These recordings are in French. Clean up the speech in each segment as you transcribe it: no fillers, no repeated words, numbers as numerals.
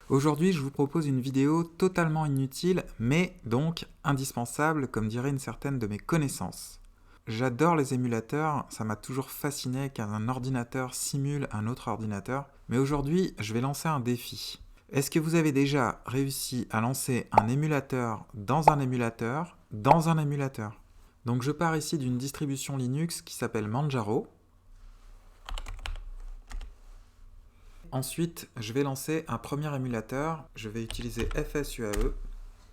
Aujourd'hui, je vous propose une vidéo totalement inutile, mais donc indispensable, comme dirait une certaine de mes connaissances. J'adore les émulateurs, ça m'a toujours fasciné qu'un ordinateur simule un autre ordinateur, mais aujourd'hui, je vais lancer un défi. Est-ce que vous avez déjà réussi à lancer un émulateur dans un émulateur dans un émulateur? Donc je pars ici d'une distribution Linux qui s'appelle Manjaro. Ensuite, je vais lancer un premier émulateur. Je vais utiliser FSUAE.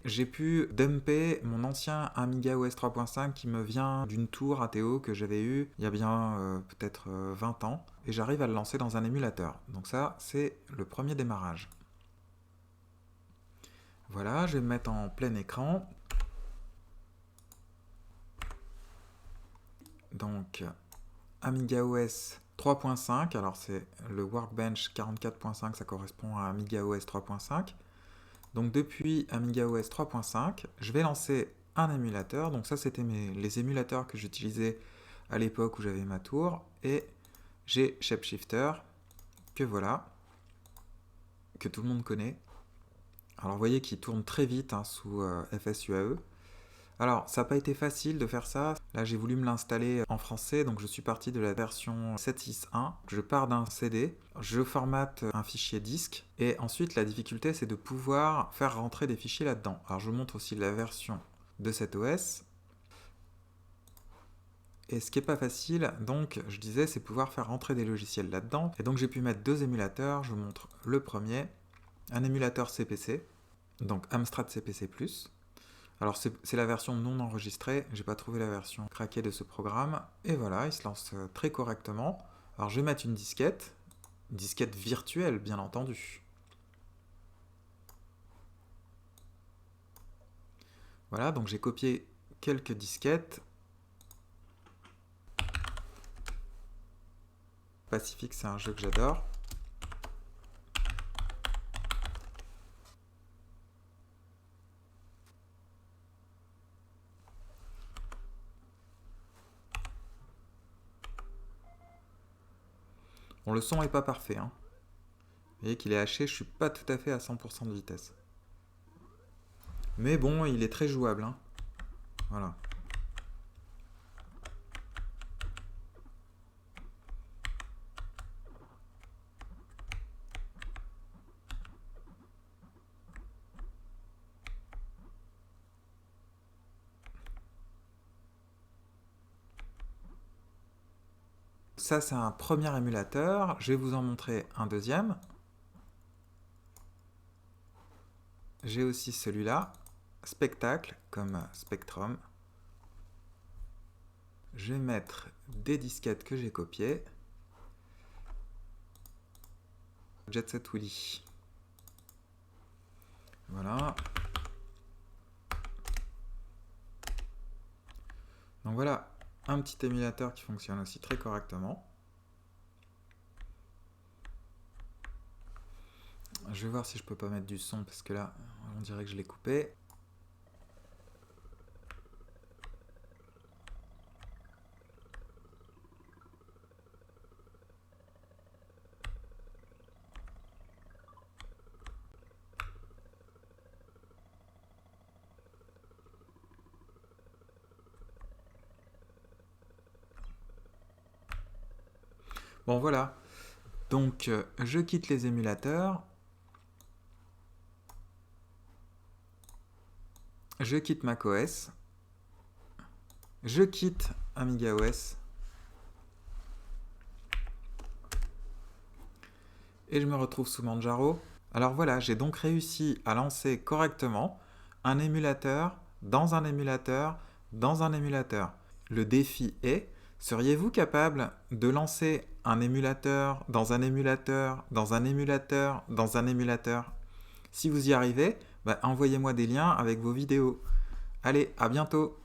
J'ai pu dumper mon ancien Amiga OS 3.5 qui me vient d'une tour ATO que j'avais eue il y a bien peut-être 20 ans. Et j'arrive à le lancer dans un émulateur. Donc ça, c'est le premier démarrage. Voilà, je vais me mettre en plein écran. Donc, Amiga OS 3.5, alors c'est le Workbench 44.5, ça correspond à Amiga OS 3.5. Donc depuis Amiga OS 3.5, je vais lancer un émulateur. Donc ça, c'était les émulateurs que j'utilisais à l'époque où j'avais ma tour. Et j'ai Shapeshifter, que voilà, que tout le monde connaît. Alors vous voyez qu'il tourne très vite sous FSUAE. Alors, ça n'a pas été facile de faire ça. Là, j'ai voulu me l'installer en français, donc je suis parti de la version 7.6.1. Je pars d'un CD, je formate un fichier disque, et ensuite, la difficulté, c'est de pouvoir faire rentrer des fichiers là-dedans. Alors, je vous montre aussi la version de cet OS. Et ce qui n'est pas facile, donc, je disais, c'est pouvoir faire rentrer des logiciels là-dedans. Et donc, j'ai pu mettre deux émulateurs. Je vous montre le premier, un émulateur CPC, donc Amstrad CPC+. Alors c'est la version non enregistrée, j'ai pas trouvé la version craquée de ce programme, et voilà, il se lance très correctement. Alors je vais mettre une disquette virtuelle bien entendu. Voilà, donc j'ai copié quelques disquettes. Pacific, c'est un jeu que j'adore. Bon, le son n'est pas parfait. Vous voyez qu'il est haché, je suis pas tout à fait à 100% de vitesse. Mais bon, il est très jouable. Voilà. Ça, c'est un premier émulateur. Je vais vous en montrer un deuxième. J'ai aussi celui-là, Spectacle, comme Spectrum. Je vais mettre des disquettes que j'ai copiées. Jet Set Willy. Voilà. Donc voilà, un petit émulateur qui fonctionne aussi très correctement. Je vais voir si je peux pas mettre du son parce que là, on dirait que je l'ai coupé. Bon voilà, donc je quitte les émulateurs. Je quitte macOS. Je quitte Amiga OS. Et je me retrouve sous Manjaro. Alors voilà, j'ai donc réussi à lancer correctement un émulateur dans un émulateur dans un émulateur. Le défi est, seriez-vous capable de lancer un émulateur dans un émulateur dans un émulateur dans un émulateur? Si vous y arrivez, envoyez-moi des liens avec vos vidéos. Allez, à bientôt!